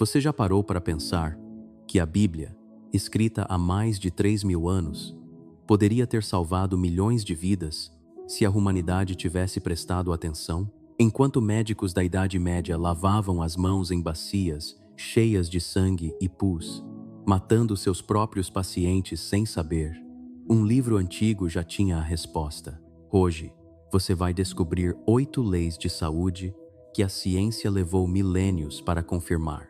Você já parou para pensar que a Bíblia, escrita há mais de 3.000 anos, poderia ter salvado milhões de vidas se a humanidade tivesse prestado atenção? Enquanto médicos da Idade Média lavavam as mãos em bacias cheias de sangue e pus, matando seus próprios pacientes sem saber, um livro antigo já tinha a resposta. Hoje, você vai descobrir 8 leis de saúde que a ciência levou milênios para confirmar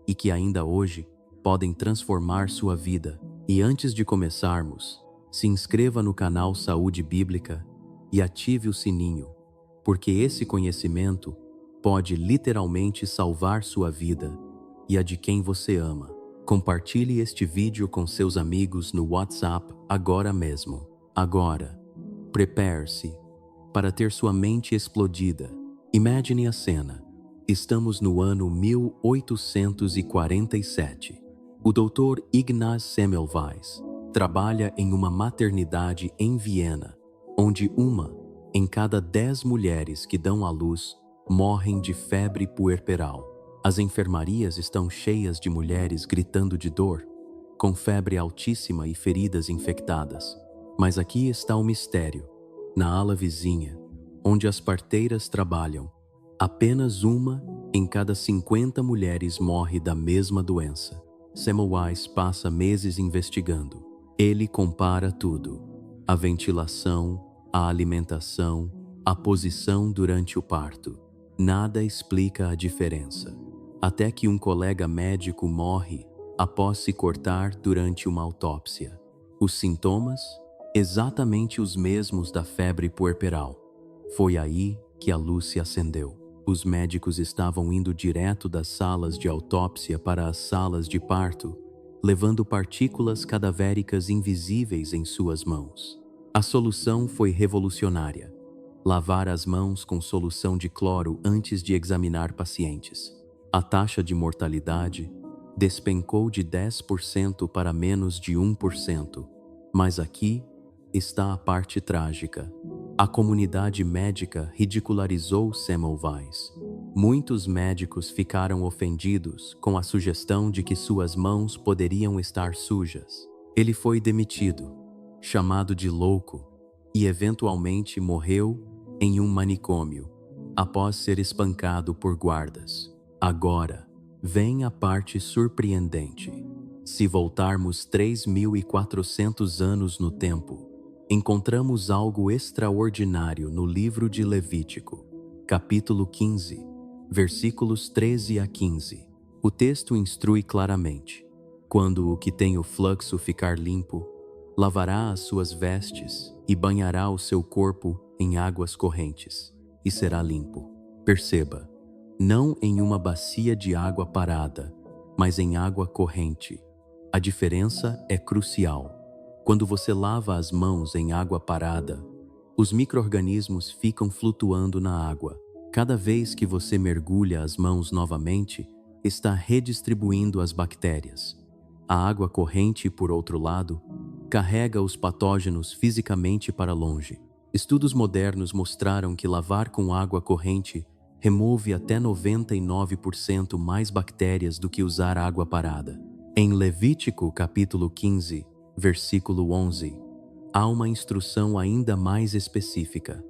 e que ainda hoje podem transformar sua vida. E antes de começarmos, se inscreva no canal Saúde Bíblica e ative o sininho, porque esse conhecimento pode literalmente salvar sua vida e a de quem você ama. Compartilhe este vídeo com seus amigos no WhatsApp agora mesmo. Agora, prepare-se para ter sua mente explodida. Imagine a cena. Estamos no ano 1847. O Dr. Ignaz Semmelweis trabalha em uma maternidade em Viena, onde uma em cada 10 mulheres que dão à luz morrem de febre puerperal. As enfermarias estão cheias de mulheres gritando de dor, com febre altíssima e feridas infectadas. Mas aqui está o mistério. Na ala vizinha, onde as parteiras trabalham, apenas uma em cada 50 mulheres morre da mesma doença. Semmelweis passa meses investigando. Ele compara tudo: a ventilação, a alimentação, a posição durante o parto. Nada explica a diferença. Até que um colega médico morre após se cortar durante uma autópsia. Os sintomas? Exatamente os mesmos da febre puerperal. Foi aí que a luz se acendeu. Os médicos estavam indo direto das salas de autópsia para as salas de parto, levando partículas cadavéricas invisíveis em suas mãos. A solução foi revolucionária: lavar as mãos com solução de cloro antes de examinar pacientes. A taxa de mortalidade despencou de 10% para menos de 1%. Mas aqui está a parte trágica. A comunidade médica ridicularizou Semmelweis. Muitos médicos ficaram ofendidos com a sugestão de que suas mãos poderiam estar sujas. Ele foi demitido, chamado de louco, e eventualmente morreu em um manicômio, após ser espancado por guardas. Agora, vem a parte surpreendente. Se voltarmos 3.400 anos no tempo, encontramos algo extraordinário no livro de Levítico, capítulo 15, versículos 13 a 15. O texto instrui claramente: quando o que tem o fluxo ficar limpo, lavará as suas vestes e banhará o seu corpo em águas correntes, e será limpo. Perceba, não em uma bacia de água parada, mas em água corrente. A diferença é crucial. Quando você lava as mãos em água parada, os micro-organismos ficam flutuando na água. Cada vez que você mergulha as mãos novamente, está redistribuindo as bactérias. A água corrente, por outro lado, carrega os patógenos fisicamente para longe. Estudos modernos mostraram que lavar com água corrente remove até 99% mais bactérias do que usar água parada. Em Levítico capítulo 15, versículo 11, há uma instrução ainda mais específica: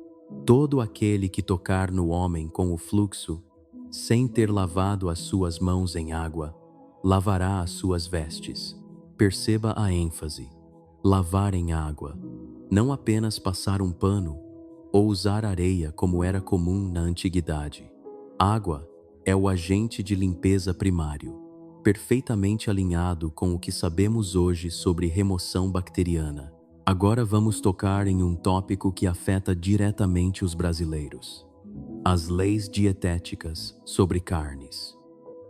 todo aquele que tocar no homem com o fluxo, sem ter lavado as suas mãos em água, lavará as suas vestes. Perceba a ênfase: lavar em água, não apenas passar um pano ou usar areia como era comum na antiguidade. Água é o agente de limpeza primário, perfeitamente alinhado com o que sabemos hoje sobre remoção bacteriana. Agora vamos tocar em um tópico que afeta diretamente os brasileiros: as leis dietéticas sobre carnes.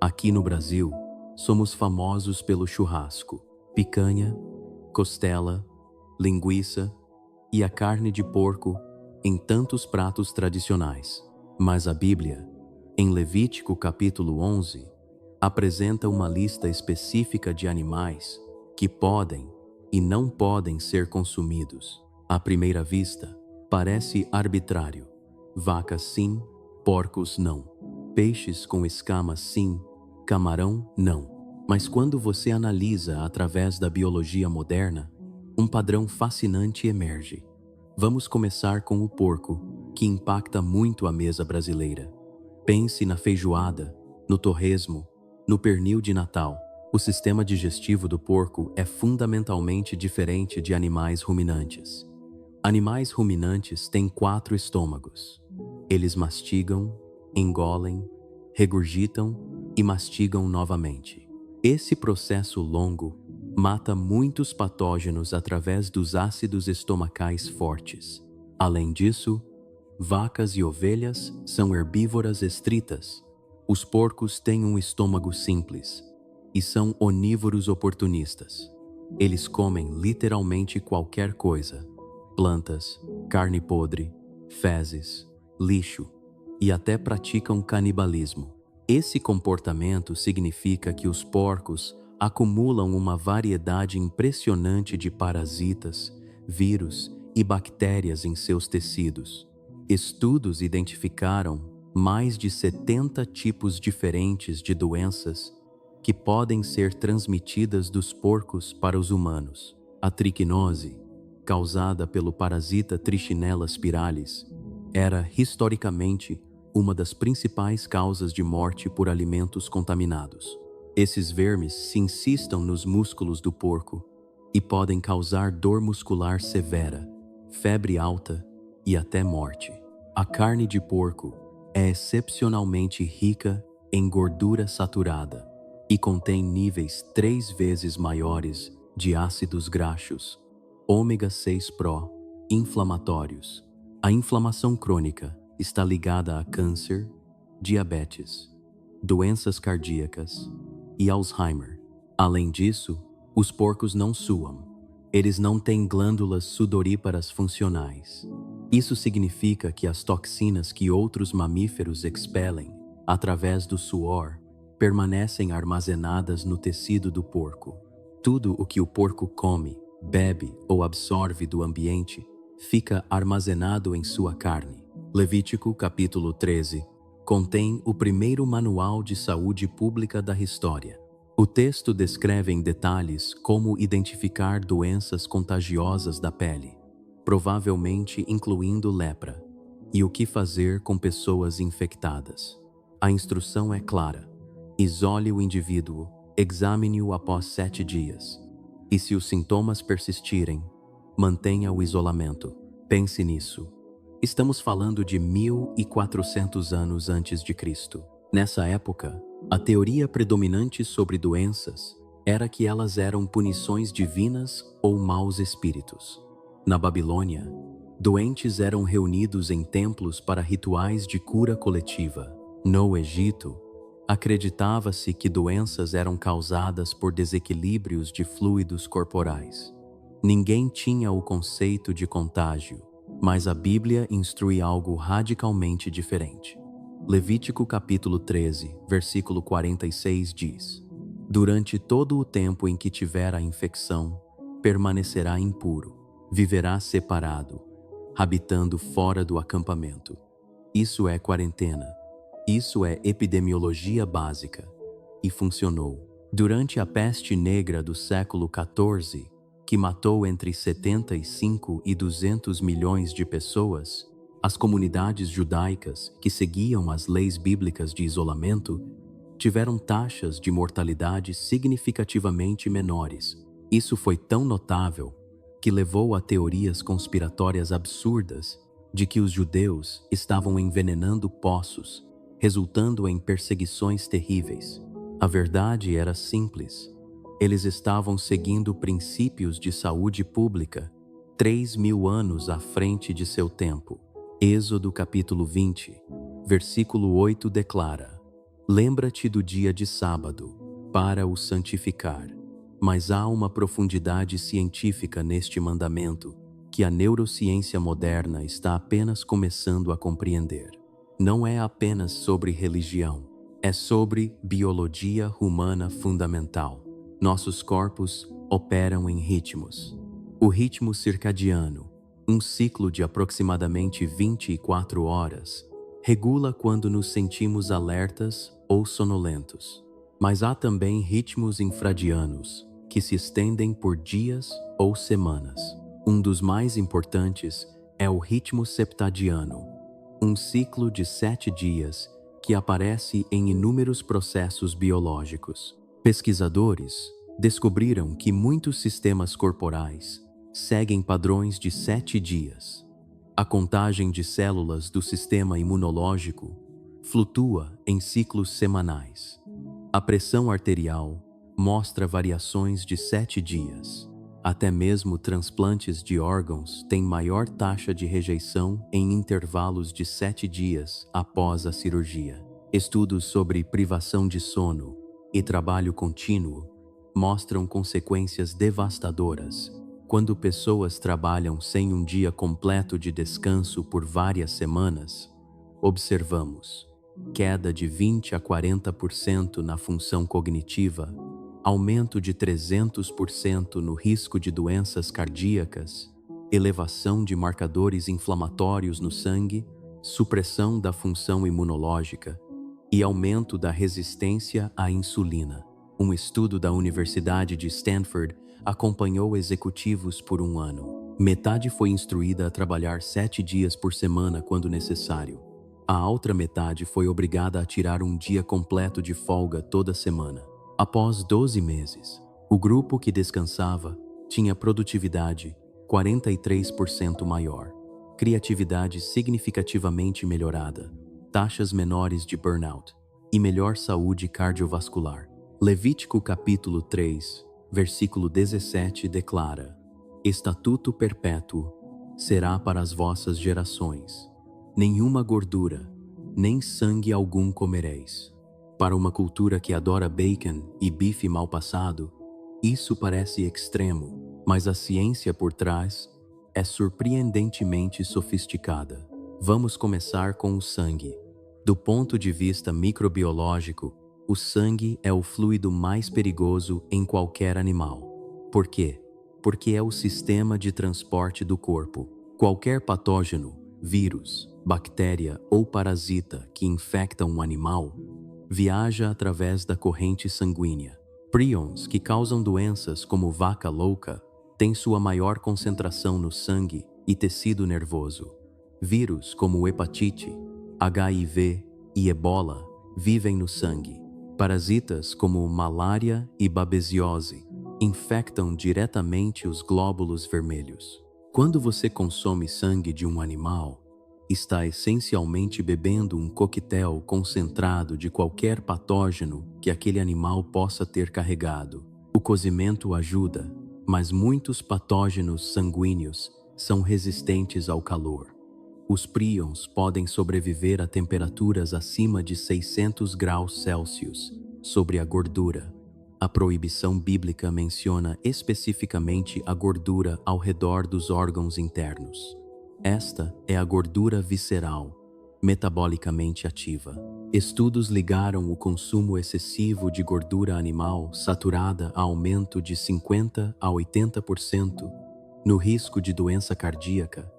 Aqui no Brasil, somos famosos pelo churrasco, picanha, costela, linguiça e a carne de porco em tantos pratos tradicionais. Mas a Bíblia, em Levítico capítulo 11, apresenta uma lista específica de animais que podem e não podem ser consumidos. À primeira vista, parece arbitrário: vacas sim, porcos não; peixes com escamas sim, Camarão, não. Mas quando você analisa através da biologia moderna, um padrão fascinante emerge. Vamos começar com o porco, que impacta muito a mesa brasileira. Pense na feijoada, no torresmo, no pernil de Natal. O sistema digestivo do porco é fundamentalmente diferente de animais ruminantes. Animais ruminantes têm 4 estômagos. Eles mastigam, engolem, regurgitam e mastigam novamente. Esse processo longo mata muitos patógenos através dos ácidos estomacais fortes. Além disso, vacas e ovelhas são herbívoras estritas. Os porcos têm um estômago simples e são onívoros oportunistas. Eles comem literalmente qualquer coisa: plantas, carne podre, fezes, lixo e até praticam canibalismo. Esse comportamento significa que os porcos acumulam uma variedade impressionante de parasitas, vírus e bactérias em seus tecidos. Estudos identificaram mais de 70 tipos diferentes de doenças que podem ser transmitidas dos porcos para os humanos. A triquinose, causada pelo parasita Trichinella spiralis, era historicamente uma das principais causas de morte por alimentos contaminados. Esses vermes se insistam nos músculos do porco e podem causar dor muscular severa, febre alta e até morte. A carne de porco é excepcionalmente rica em gordura saturada e contém níveis 3 vezes maiores de ácidos graxos, ômega 6 Pro, inflamatórios. A inflamação crônica está ligada a câncer, diabetes, doenças cardíacas e Alzheimer. Além disso, os porcos não suam. Eles não têm glândulas sudoríparas funcionais. Isso significa que as toxinas que outros mamíferos expelem através do suor permanecem armazenadas no tecido do porco. Tudo o que o porco come, bebe ou absorve do ambiente fica armazenado em sua carne. Levítico capítulo 13 contém o primeiro manual de saúde pública da história. O texto descreve em detalhes como identificar doenças contagiosas da pele, provavelmente incluindo lepra, e o que fazer com pessoas infectadas. A instrução é clara: isole o indivíduo, examine-o após 7 dias, e se os sintomas persistirem, mantenha o isolamento. Pense nisso. Estamos falando de 1400 anos antes de Cristo. Nessa época, a teoria predominante sobre doenças era que elas eram punições divinas ou maus espíritos. Na Babilônia, doentes eram reunidos em templos para rituais de cura coletiva. No Egito, acreditava-se que doenças eram causadas por desequilíbrios de fluidos corporais. Ninguém tinha o conceito de contágio, mas a Bíblia instrui algo radicalmente diferente. Levítico capítulo 13, versículo 46 diz: durante todo o tempo em que tiver a infecção, permanecerá impuro, viverá separado, habitando fora do acampamento. Isso é quarentena. Isso é epidemiologia básica. E funcionou. Durante a peste negra do século XIV, que matou entre 75 e 200 milhões de pessoas, as comunidades judaicas que seguiam as leis bíblicas de isolamento tiveram taxas de mortalidade significativamente menores. Isso foi tão notável que levou a teorias conspiratórias absurdas de que os judeus estavam envenenando poços, resultando em perseguições terríveis. A verdade era simples. Eles estavam seguindo princípios de saúde pública 3.000 anos à frente de seu tempo. Êxodo capítulo 20, versículo 8 declara: lembra-te do dia de sábado, para o santificar. Mas há uma profundidade científica neste mandamento que a neurociência moderna está apenas começando a compreender. Não é apenas sobre religião, é sobre biologia humana fundamental. Nossos corpos operam em ritmos. O ritmo circadiano, um ciclo de aproximadamente 24 horas, regula quando nos sentimos alertas ou sonolentos. Mas há também ritmos infradianos, que se estendem por dias ou semanas. Um dos mais importantes é o ritmo septadiano, um ciclo de 7 dias que aparece em inúmeros processos biológicos. Pesquisadores descobriram que muitos sistemas corporais seguem padrões de 7 dias. A contagem de células do sistema imunológico flutua em ciclos semanais. A pressão arterial mostra variações de 7 dias. Até mesmo transplantes de órgãos têm maior taxa de rejeição em intervalos de 7 dias após a cirurgia. Estudos sobre privação de sono e trabalho contínuo mostram consequências devastadoras quando pessoas trabalham sem um dia completo de descanso por várias semanas. Observamos queda de 20 a 40% na função cognitiva, aumento de 300% no risco de doenças cardíacas, elevação de marcadores inflamatórios no sangue, supressão da função imunológica e aumento da resistência à insulina. Um estudo da Universidade de Stanford acompanhou executivos por um ano. Metade foi instruída a trabalhar 7 dias por semana quando necessário. A outra metade foi obrigada a tirar um dia completo de folga toda semana. Após 12 meses, o grupo que descansava tinha produtividade 43% maior, criatividade significativamente melhorada, taxas menores de burnout e melhor saúde cardiovascular. Levítico capítulo 3, versículo 17 declara: Estatuto perpétuo será para as vossas gerações. Nenhuma gordura, nem sangue algum comereis. Para uma cultura que adora bacon e bife mal passado, isso parece extremo, mas a ciência por trás é surpreendentemente sofisticada. Vamos começar com o sangue. Do ponto de vista microbiológico, o sangue é o fluido mais perigoso em qualquer animal. Por quê? Porque é o sistema de transporte do corpo. Qualquer patógeno, vírus, bactéria ou parasita que infecta um animal viaja através da corrente sanguínea. Prions que causam doenças como vaca louca têm sua maior concentração no sangue e tecido nervoso. Vírus como hepatite, HIV e ebola vivem no sangue. Parasitas como malária e babesiose infectam diretamente os glóbulos vermelhos. Quando você consome sangue de um animal, está essencialmente bebendo um coquetel concentrado de qualquer patógeno que aquele animal possa ter carregado. O cozimento ajuda, mas muitos patógenos sanguíneos são resistentes ao calor. Os prions podem sobreviver a temperaturas acima de 600 graus Celsius sobre a gordura. A proibição bíblica menciona especificamente a gordura ao redor dos órgãos internos. Esta é a gordura visceral, metabolicamente ativa. Estudos ligaram o consumo excessivo de gordura animal saturada a aumento de 50 a 80% no risco de doença cardíaca,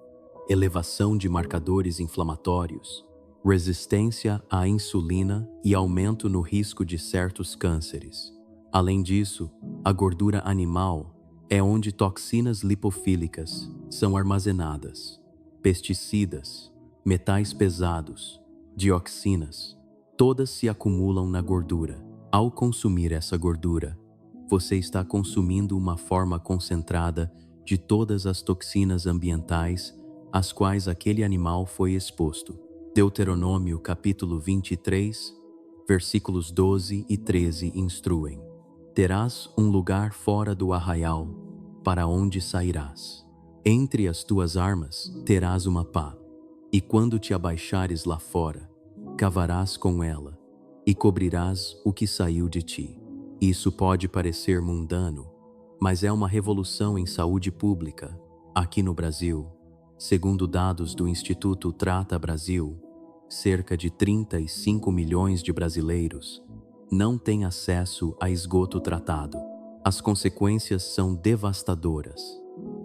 elevação de marcadores inflamatórios, resistência à insulina e aumento no risco de certos cânceres. Além disso, a gordura animal é onde toxinas lipofílicas são armazenadas. Pesticidas, metais pesados, dioxinas, todas se acumulam na gordura. Ao consumir essa gordura, você está consumindo uma forma concentrada de todas as toxinas ambientais às quais aquele animal foi exposto. Deuteronômio capítulo 23, versículos 12 e 13 instruem: Terás um lugar fora do arraial, para onde sairás. Entre as tuas armas terás uma pá, e quando te abaixares lá fora, cavarás com ela, e cobrirás o que saiu de ti. Isso pode parecer mundano, mas é uma revolução em saúde pública. Aqui no Brasil, segundo dados do Instituto Trata Brasil, cerca de 35 milhões de brasileiros não têm acesso a esgoto tratado. As consequências são devastadoras: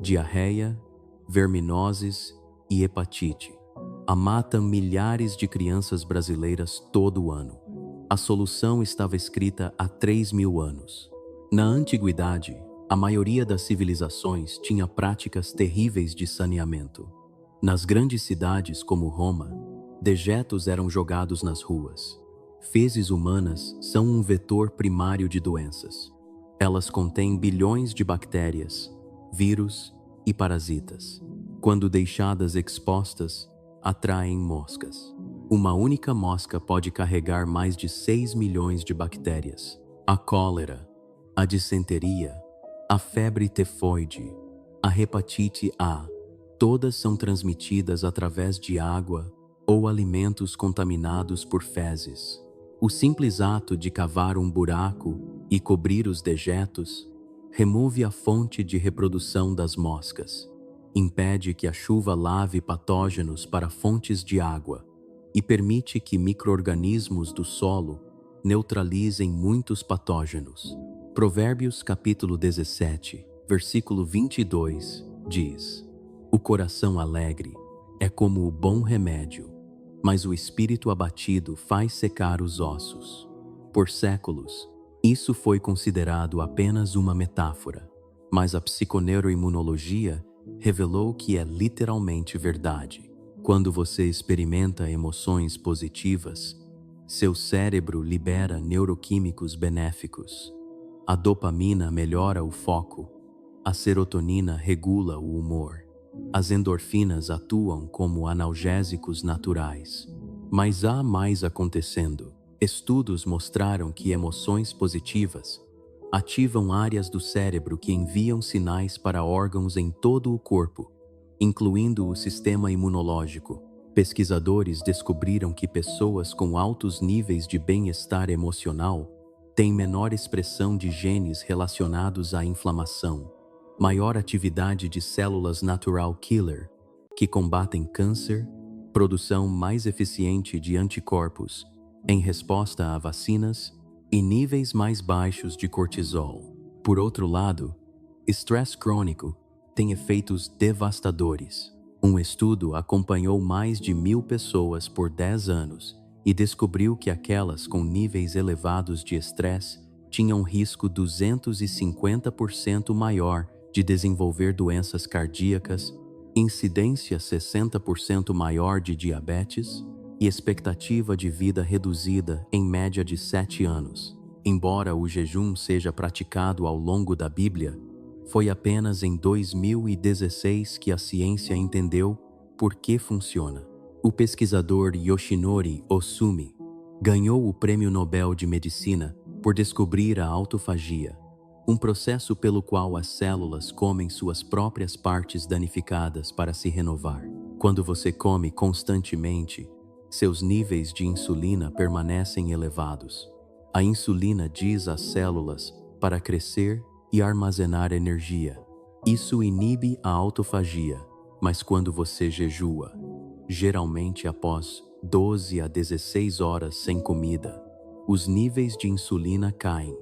diarreia, verminoses e hepatite. Matam milhares de crianças brasileiras todo ano. A solução estava escrita há 3.000 anos. Na antiguidade, a maioria das civilizações tinha práticas terríveis de saneamento. Nas grandes cidades como Roma, dejetos eram jogados nas ruas. Fezes humanas são um vetor primário de doenças. Elas contêm bilhões de bactérias, vírus e parasitas. Quando deixadas expostas, atraem moscas. Uma única mosca pode carregar mais de 6 milhões de bactérias. A cólera, a dissenteria, a febre tifoide, a hepatite A, todas são transmitidas através de água ou alimentos contaminados por fezes. O simples ato de cavar um buraco e cobrir os dejetos remove a fonte de reprodução das moscas, impede que a chuva lave patógenos para fontes de água e permite que micro-organismos do solo neutralizem muitos patógenos. Provérbios capítulo 17, versículo 22, diz: O coração alegre é como o bom remédio, mas o espírito abatido faz secar os ossos. Por séculos, isso foi considerado apenas uma metáfora, mas a psiconeuroimunologia revelou que é literalmente verdade. Quando você experimenta emoções positivas, seu cérebro libera neuroquímicos benéficos. A dopamina melhora o foco, a serotonina regula o humor, as endorfinas atuam como analgésicos naturais. Mas há mais acontecendo. Estudos mostraram que emoções positivas ativam áreas do cérebro que enviam sinais para órgãos em todo o corpo, incluindo o sistema imunológico. Pesquisadores descobriram que pessoas com altos níveis de bem-estar emocional têm menor expressão de genes relacionados à inflamação, maior atividade de células natural killer, que combatem câncer, produção mais eficiente de anticorpos em resposta a vacinas e níveis mais baixos de cortisol. Por outro lado, estresse crônico tem efeitos devastadores. Um estudo acompanhou mais de 1.000 pessoas por 10 anos e descobriu que aquelas com níveis elevados de estresse tinham risco 250% maior de desenvolver doenças cardíacas, incidência 60% maior de diabetes e expectativa de vida reduzida em média de 7 anos. Embora o jejum seja praticado ao longo da Bíblia, foi apenas em 2016 que a ciência entendeu por que funciona. O pesquisador Yoshinori Ohsumi ganhou o Prêmio Nobel de Medicina por descobrir a autofagia, um processo pelo qual as células comem suas próprias partes danificadas para se renovar. Quando você come constantemente, seus níveis de insulina permanecem elevados. A insulina diz às células para crescer e armazenar energia. Isso inibe a autofagia, mas quando você jejua, geralmente após 12 a 16 horas sem comida, os níveis de insulina caem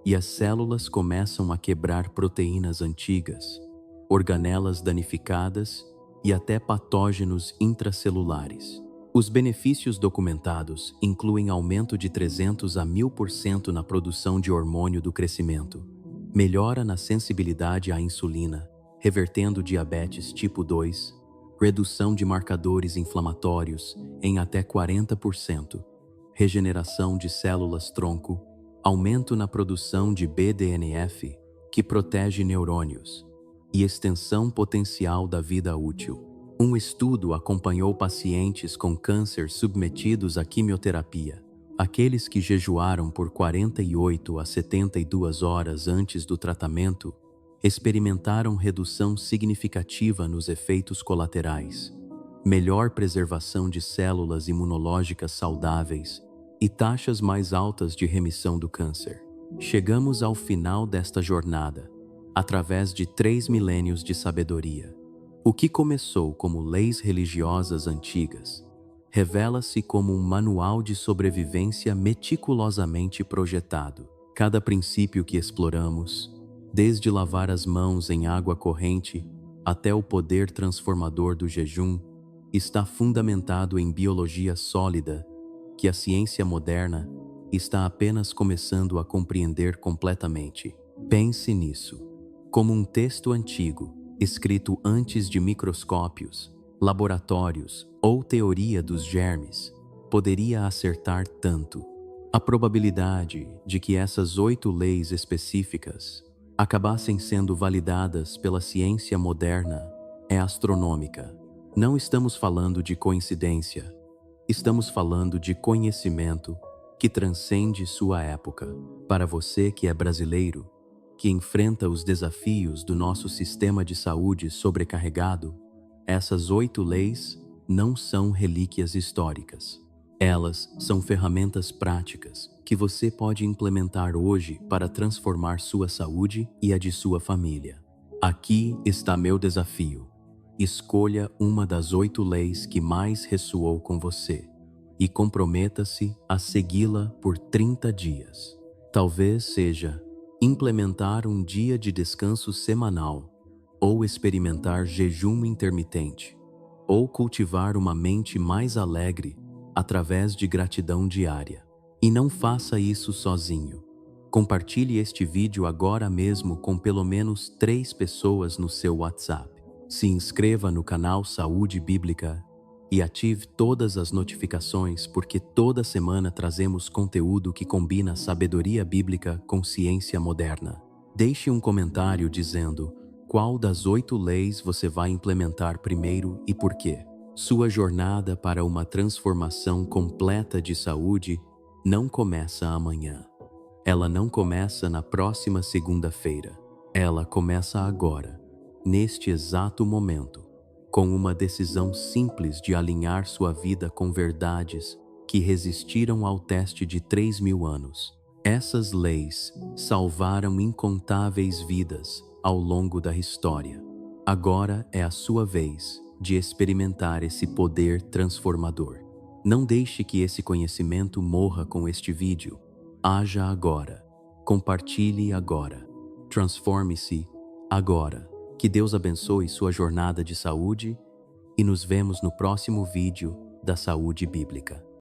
e as células começam a quebrar proteínas antigas, organelas danificadas e até patógenos intracelulares. Os benefícios documentados incluem aumento de 300 a 1.000% na produção de hormônio do crescimento, melhora na sensibilidade à insulina, revertendo diabetes tipo 2, redução de marcadores inflamatórios em até 40%, regeneração de células-tronco, aumento na produção de BDNF, que protege neurônios, e extensão potencial da vida útil. Um estudo acompanhou pacientes com câncer submetidos à quimioterapia. Aqueles que jejuaram por 48 a 72 horas antes do tratamento experimentaram redução significativa nos efeitos colaterais, melhor preservação de células imunológicas saudáveis e taxas mais altas de remissão do câncer. Chegamos ao final desta jornada, através de 3 milênios de sabedoria. O que começou como leis religiosas antigas revela-se como um manual de sobrevivência meticulosamente projetado. Cada princípio que exploramos, desde lavar as mãos em água corrente até o poder transformador do jejum, está fundamentado em biologia sólida que a ciência moderna está apenas começando a compreender completamente. Pense nisso. Como um texto antigo, escrito antes de microscópios, laboratórios ou teoria dos germes, poderia acertar tanto. A probabilidade de que essas 8 leis específicas acabassem sendo validadas pela ciência moderna é astronômica. Não estamos falando de coincidência, estamos falando de conhecimento que transcende sua época. Para você que é brasileiro, que enfrenta os desafios do nosso sistema de saúde sobrecarregado, essas 8 leis não são relíquias históricas. Elas são ferramentas práticas que você pode implementar hoje para transformar sua saúde e a de sua família. Aqui está meu desafio. Escolha uma das 8 leis que mais ressoou com você e comprometa-se a segui-la por 30 dias. Talvez seja implementar um dia de descanso semanal, ou experimentar jejum intermitente, ou cultivar uma mente mais alegre através de gratidão diária. E não faça isso sozinho. Compartilhe este vídeo agora mesmo com pelo menos 3 pessoas no seu WhatsApp. Se inscreva no canal Saúde Bíblica e ative todas as notificações, porque toda semana trazemos conteúdo que combina sabedoria bíblica com ciência moderna. Deixe um comentário dizendo qual das 8 leis você vai implementar primeiro e por quê. Sua jornada para uma transformação completa de saúde não começa amanhã. Ela não começa na próxima segunda-feira. Ela começa agora, neste exato momento, com uma decisão simples de alinhar sua vida com verdades que resistiram ao teste de 3.000 anos. Essas leis salvaram incontáveis vidas ao longo da história. Agora é a sua vez de experimentar esse poder transformador. Não deixe que esse conhecimento morra com este vídeo. Haja agora. Compartilhe agora. Transforme-se agora. Que Deus abençoe sua jornada de saúde e nos vemos no próximo vídeo da Saúde Bíblica.